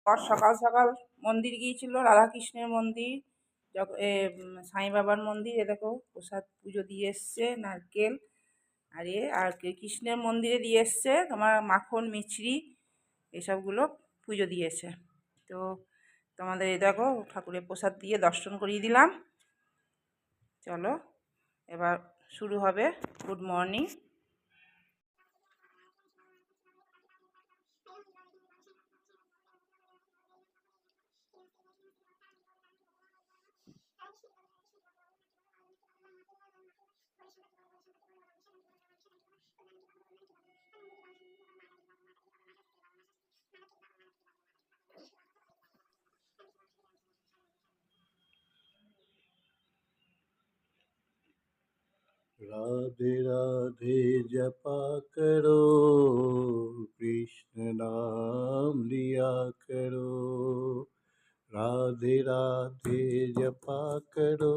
আর সকাল সকাল মন্দির গিয়েছিল, রাধাকৃষ্ণের মন্দির, সাই বাবার মন্দির। এ দেখো প্রসাদ পুজো দিয়ে এসছে, নারকেল আর কৃষ্ণের মন্দিরে দিয়ে এসছে তোমার মাখন মিছরি, এসবগুলো পুজো দিয়েছে। তো তোমাদের এই দেখো ঠাকুরের প্রসাদ দিয়ে দর্শন করিয়ে দিলাম। চলো এবার শুরু হবে। Good morning. राधे राधे जपा करो, कृष्ण नाम लिया करो। राधे राधे जपा करो,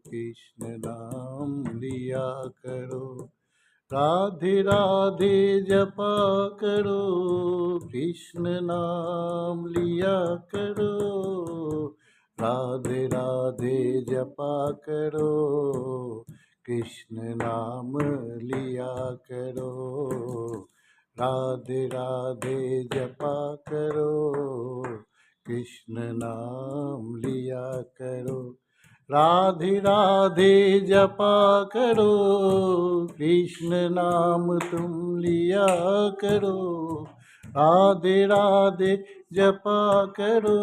कृष्ण नाम लिया करो। राधे राधे जपा करो, कृष्ण नाम लिया करो। राधे राधे जपा करो, कृष्ण नाम लिया करो। राधे राधे जपा करो, कृष्ण नाम लिया करो। राधे राधे जपा करो, कृष्ण नाम तुम लिया करो। राधे राधे जपा करो,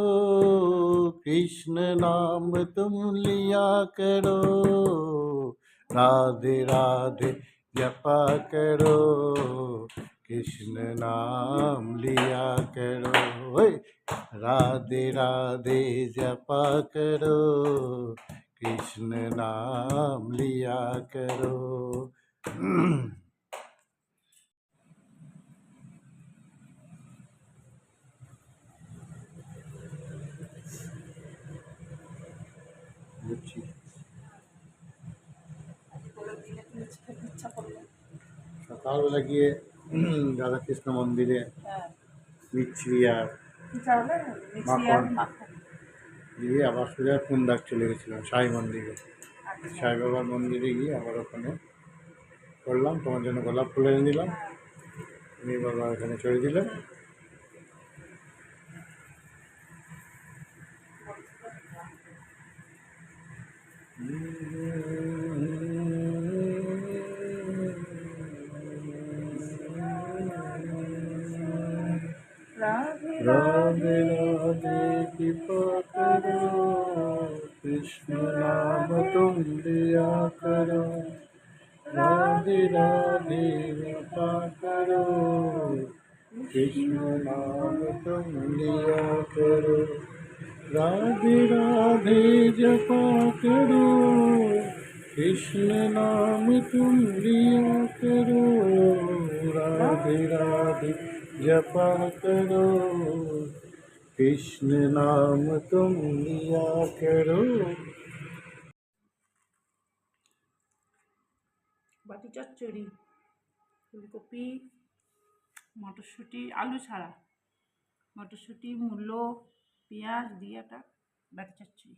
कृष्ण नाम तुम लिया करो। राधे राधे जपा करो, कृष्ण नाम लिया करो। राधे राधे जपा करो, कृष्ण नाम लिया करो। সকালবেলা গিয়ে রাধাকৃষ্ণ মন্দিরে মিছরি আর মাখন দিয়ে আবার সোজা কুন্দাক চলে গেছিলাম সাই মন্দিরে। সাই বাবার মন্দিরে গিয়ে আবার ওখানে করলাম, তোমার জন্য গোলাপ ফুল এনে দিলাম, তুমি বাবা এখানে চলে দিলে। রাধে राधे राधे कृपा करो, कृष्ण नाम तुम लिया करो। राधे राधे कृपा करो, कृष्ण नाम तुम लिया करो। राधे राधे जपा करो, कृष्ण नाम तुम लिया करो। राधे राधे जपा करो, कृष्ण नाम तुम लिया करो। বাটি চচ্চড়ি, ফুলকপি, মটরশুঁটি, আলু ছাড়া, মটরশুঁটি, মূলো, পেঁয়াজ দিয়ে একটা বাটি চচ্চড়ি।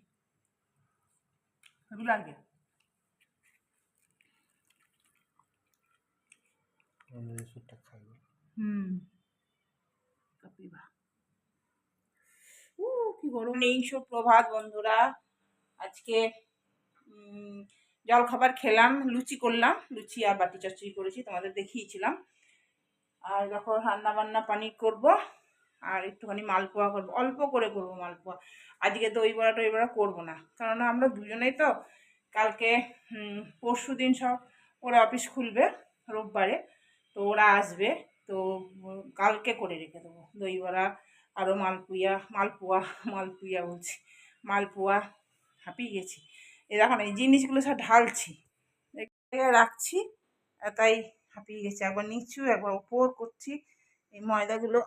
এগুলো আগে কাপিবা। কি গরম নেই। সুপ্রভাত বন্ধুরা। আজকে জল খাবার খেলাম, লুচি করলাম, লুচি আর বাটি চচ্চড়ি করেছি, তোমাদের দেখিয়েছিলাম। আর যখন রান্না বান্না পানি করব, আর একটুখানি মালপোয়া করবো, অল্প করে করবো মালপোয়া। আজকে দই বড়া করবো না, কারণ আমরা দুজনেই তো। কালকে পরশু দিন সব ওরা অফিস খুলবে, রোববারে, তো ওরা আসবে। তো কালকে করে রেখে দেবো দই বড়া, আরও মালপুয়া বলছি, মালপোয়া। হাঁপিয়ে গেছি। এখন এই জিনিসগুলো সব ঢালছি, রাখছি, তাই হাঁপিয়ে গেছি। একবার নিচু একবার ওপর করছি। এই ময়দাগুলো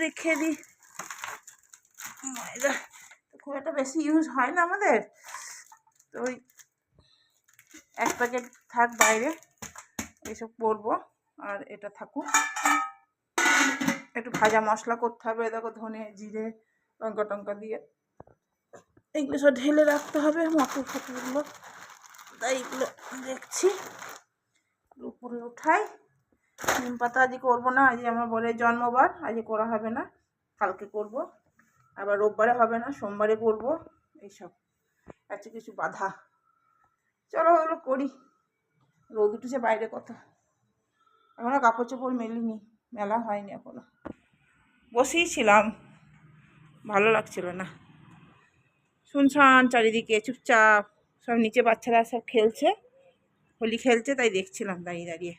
রেখে দিই। ময়দা তো খুব একটা বেশি ইউজ হয় না আমাদের, তো ওই এক প্যাকেট থাক বাইরে, এসব করবো, আর এটা থাকুক। একটু ভাজা মশলা করতে হবে, দেখো ধনে জিরে লঙ্কা টঙ্কা দিয়ে এইগুলো সব ঢেলে রাখতে হবে, মটর ফটরগুলো। তাই এইগুলো দেখছি উপরে উঠাই। নিম পাতা আজকে করবো না, আজকে আমার বরের জন্মবার, আজকে করা হবে না, কালকে করব। আবার রোববারে হবে না, সোমবারে করবো। এইসব এত কিছু বাধা। চলো ওগুলো করি। রোদ উঠেছে বাইরে কত, এখনো কাপড় চোপড় মেলিনি, মেলা হয়নি এখনো। বসেই ছিলাম, ভালো লাগছিল না, শুনশান চারিদিকে, চুপচাপ। সব নিচে বাচ্চারা সব খেলছে, হোলি খেলছে, তাই দেখছিলাম দাঁড়িয়ে দাঁড়িয়ে।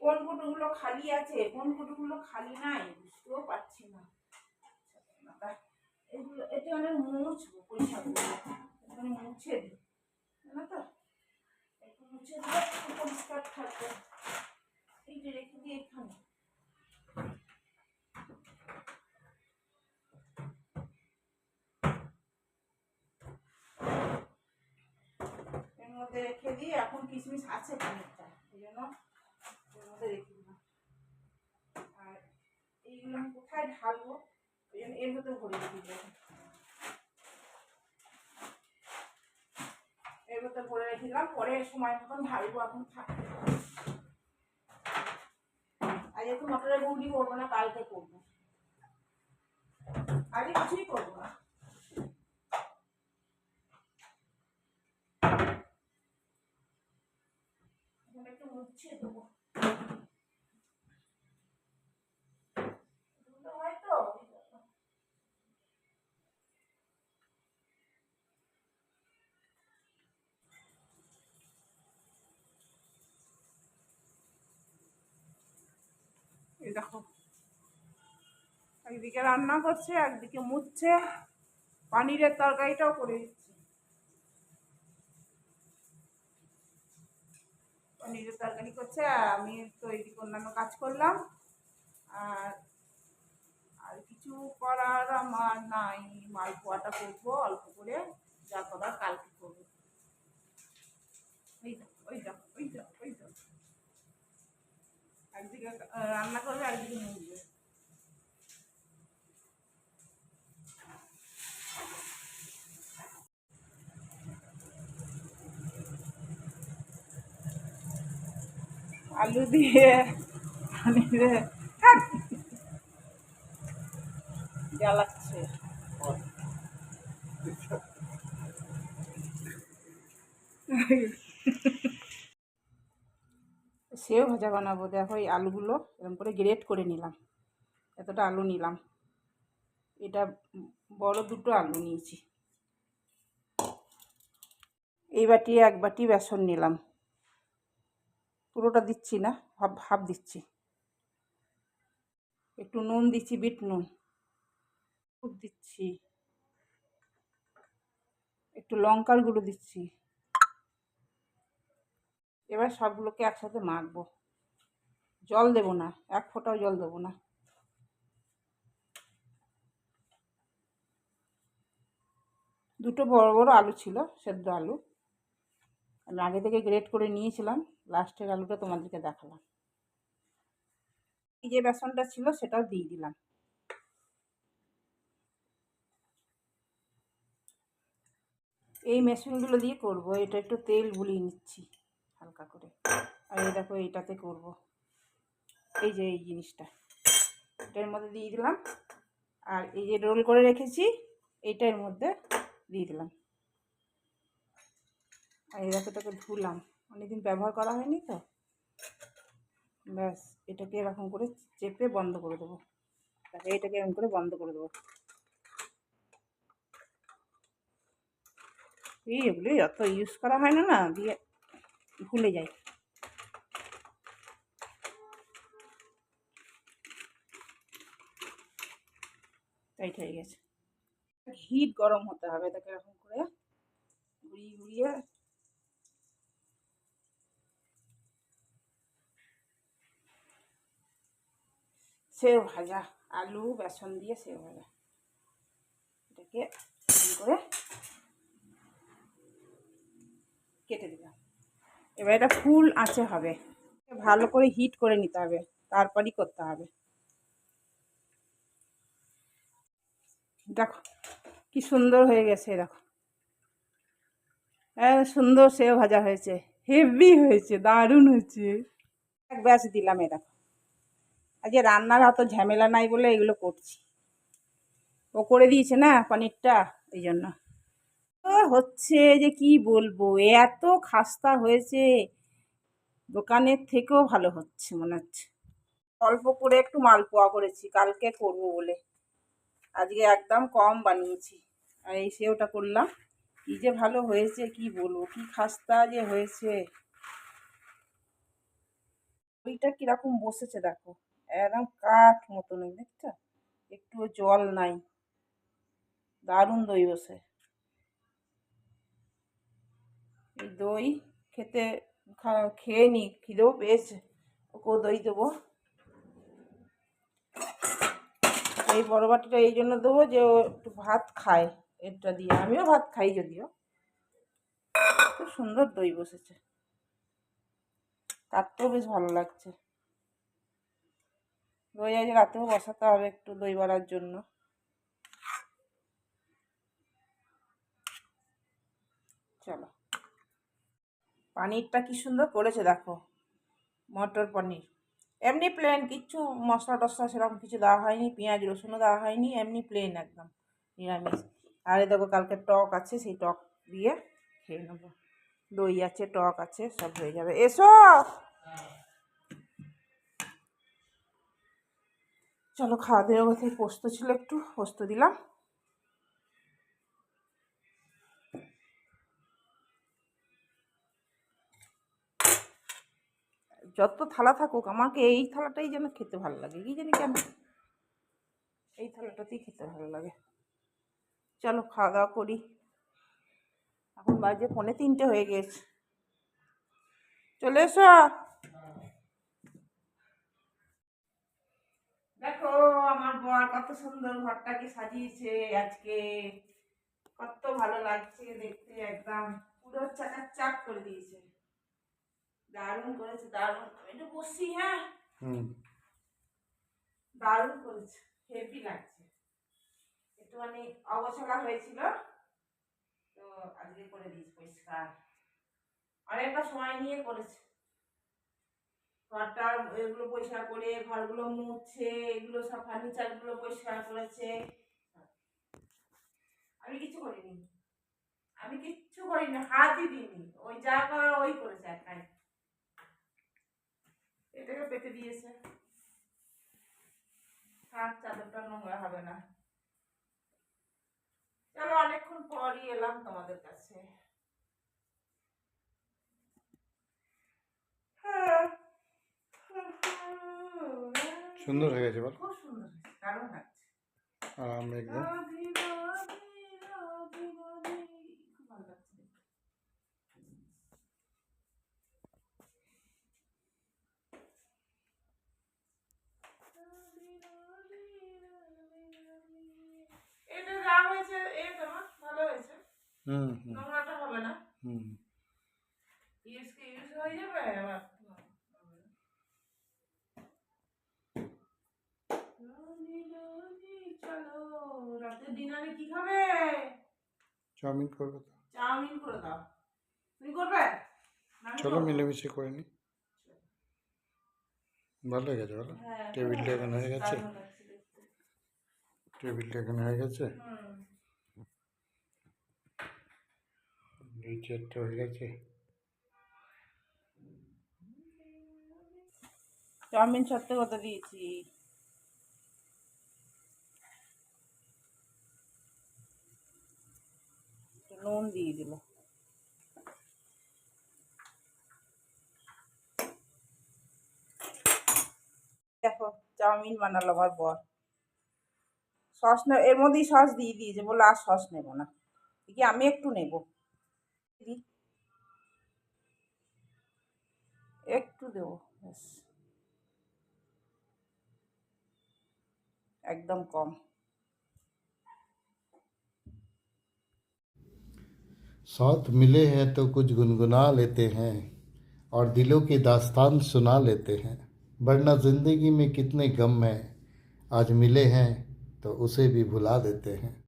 কোন কুটুগুলো খালি আছে, কোন কুটুগুলো খালি নাই বুঝতেও পারছি না। এগুলো এটা অনেক মুছবো, পরিষ্কার করবো, মুছে দিই, জানো তো, একটু মুছে দিলে একটু পরিষ্কার থাকবে। এইটা রেখে দিই এখানে। এর মধ্যে রেখে দিই, এখন কিশমিশ আছে খানিকটা, এই জন্য এর মধ্যে রেখে দিলাম। আর এইগুলো আমি কোথায় ঢালবো, ওই জন্য এর মধ্যে ভরে রেখে দিলাম। এর মধ্যে ভরে রেখে দিলাম, পরে সময় মতন ঢালবো, এখন থাকবে। আজ একটু মটরের ঘুগনি করবো না, কালকে করবো, আজকে কিছুই করবো না। একটু মুছে দেবো, হয়তো এই দেখো, একদিকে রান্না করছে, একদিকে মুছছে, পানিরের তরকারিটাও করে দিচ্ছি। পনিরের তরকারি করছে, আর আমি তো এইদিকে অন্যান্য কাজ করলাম। আর আর কিছু করার আমার নাই, মালপোয়াটা করবো অল্প করে, যা করার কালকে করবো। ওই দেখো, ওই দেখো, ওই দেখো, ওই দেখো, একদিকে রান্না করবে, একদিকে মুছবে। আলু দিয়ে পনিরে জ্বালাচ্ছে। সেও ভাজা বানাবো, দেখো এই আলুগুলো এরকম করে গ্রেট করে নিলাম, এতটা আলু নিলাম, এটা বড় দুটো আলু নিয়েছি। এই বাটি এক বাটি বেসন নিলাম, পুরোটা দিচ্ছি না, হাফ হাফ দিচ্ছি। একটু নুন দিচ্ছি, বিট নুন খুব দিচ্ছি, একটু লঙ্কার গুঁড়ো দিচ্ছি। এবার সবগুলোকে একসাথে মাখবো, জল দেবো না, এক ফোঁটাও জল দেবো না। দুটো বড় বড় আলু ছিল, সেদ্ধ আলু, আমি আগে থেকে গ্রেট করে নিয়েছিলাম, লাস্টের আলুটা তোমাদেরকে দেখালাম। এই যে বেসনটা ছিল সেটাও দিয়ে দিলাম। এই মেশিনগুলো দিয়ে করব, এটা একটু তেল বুলিয়ে নিচ্ছি হালকা করে। আর এই দেখো এইটাতে করব, এই যে এই জিনিসটা এটার মধ্যে দিয়ে দিলাম। আর এই যে রোল করে রেখেছি এইটার মধ্যে দিয়ে দিলাম। আর এই দেখো এটাকে ধুলাম, অনেকদিন ব্যবহার করা হয়নি তো, ব্যাস এটাকে এরকম করে চেপে বন্ধ করে দেবো। তারপরে এটাকে এরকম করে বন্ধ করে দেবো। এগুলি অত ইউজ করা হয় না, না দিয়ে ভুলে যাই। টাইট হয়ে গেছে, হিট গরম হতে হবে, তাকে এরকম করে ঘুরিয়ে ঘুরিয়ে সেও ভাজা, আলু বেসন দিয়ে সেও ভাজা, এটাকে করে কেটে দিলাম। এবার এটা ফুল আঁচে হবে, ভালো করে হিট করে নিতে হবে, তারপরই করতে হবে। দেখো কি সুন্দর হয়ে গেছে, দেখো সুন্দর সেও ভাজা হয়েছে, হেভি হয়েছে, দারুণ হয়েছে। এক ব্যাচ দিলাম, এ দেখো আজকে রান্নার অত ঝামেলা নাই বলে এগুলো করছি। ও করে দিয়েছে না পনিরটা, এই জন্য হচ্ছে যে কি বলবো, এত খাস্তা হয়েছে, দোকানের থেকেও ভালো হচ্ছে মনে হচ্ছে। অল্প করে একটু মালপোয়া করেছি, কালকে করব বলে, আজকে একদম কম বানিয়েছি। আর এই সেওটা করলাম, কি যে ভালো হয়েছে কি বলবো, কি খাস্তা যে হয়েছে। ওইটা কিরকম বসেছে দেখো, একদম কাঠ মতন, দেখছো, একটু জল নাই, দারুণ দই বসে। এই দই খেতে খেয়ে নি, খিদেও পেয়েছে, ওকেও দই দেবো। এই বড় বাটিটা এই জন্য দেবো যে ও একটু ভাত খায় এটা দিয়ে, আমিও ভাত খাই যদিও। খুব সুন্দর দই বসেছে, কাটতেও বেশ ভালো লাগছে। দই আজ রাতেও বসাতে হবে একটু দই বাড়ার জন্য। চলো, পনিরটা কি সুন্দর করেছে দেখো, মটর পনির, এমনি প্লেন, কিচ্ছু মশলা টশলা সেরকম কিছু দেওয়া হয়নি, পেঁয়াজ রসুনও দেওয়া হয়নি, এমনি প্লেন একদম নিরামিষ। আর এই দেখো কালকে টক আছে, সেই টক দিয়ে খেয়ে নেবো, দই আছে, টক আছে, সব হয়ে যাবে। এসো, চলো খাওয়া দাওয়া কথা, পোস্ত ছিল একটু পোস্ত দিলাম। যত থালা থাকুক, আমাকে এই থালাটাই যেন খেতে ভালো লাগে, কি জানি কেন, এই থালাটাতেই খেতে ভালো লাগে। চলো খাওয়া দাওয়া করি, এখন বাজে 2:45 হয়ে গেছে, চলে এসো। দেখো আমার বর কত সুন্দর ঘরটাকে সাজিয়েছে আজকে, কত ভালো লাগছে দেখতে, একদম পুরো চাকাচাক করে দিয়েছে, দারুণ করেছে, দারুণ। আমি একটু বসি, হ্যাঁ, দারুণ করেছে, হেভি লাগছে। একটুখানি অগোছালা হয়েছিল, তো আজকে করে দিয়েছি পরিষ্কার, অনেকটা সময় নিয়ে করেছে। ঘরটার এগুলো পরিষ্কার করে, ঘরগুলো মুছে, এগুলো সব ফার্নিচারগুলো পরিষ্কার করেছে। আমি কিছু করিনি, আমি কিচ্ছু করিনি, হাতই দিইনি, ওই যা করা ওই করেছে একাই, এটাকে পেতে দিয়েছে। থাক, চাদরটা নোংরা হবে না। চলো, অনেকক্ষণ পরই এলাম তোমাদের কাছে। সুন্দর হয়ে গেছে বল, খুব সুন্দর হয়েছে, দারুণ লাগছে, আরাম একদম। খুব ভালো লাগছে। এটা যা হয়েছে, এই তোমার ভালো হয়েছে, নোংরাটা হবে না, ইউজ হয়ে যাবে আবার। চলো, রাতের ডিনারে কি খাবে? চাউমিন করবে তো, চাউমিন করে দাও, তুমি করবে? চলো মিলেমিশে করে নি। ভালো হয়ে গেছে বলো, টেবিলটা এখানে হয়ে গেছে, টেবিলটা এখানে হয়ে গেছে, দুই চেয়ারটা হয়ে গেছে। চাউমিন সত্যি কথা দিয়েছি, নুন দিয়ে দিল। দেখো চাউমিন বানালো আমার বর, সস এর মধ্যেই সস দিয়ে দিয়েছে, বলে আর সস নেবো না, কি আমি একটু নেব, একটু দেবো ব্যাস, একদম কম। साथ मिले हैं तो कुछ गुनगुना लेते हैं और दिलों की दास्तान सुना लेते हैं। वरना ज़िंदगी में कितने गम हैं, आज मिले हैं तो उसे भी भुला देते हैं।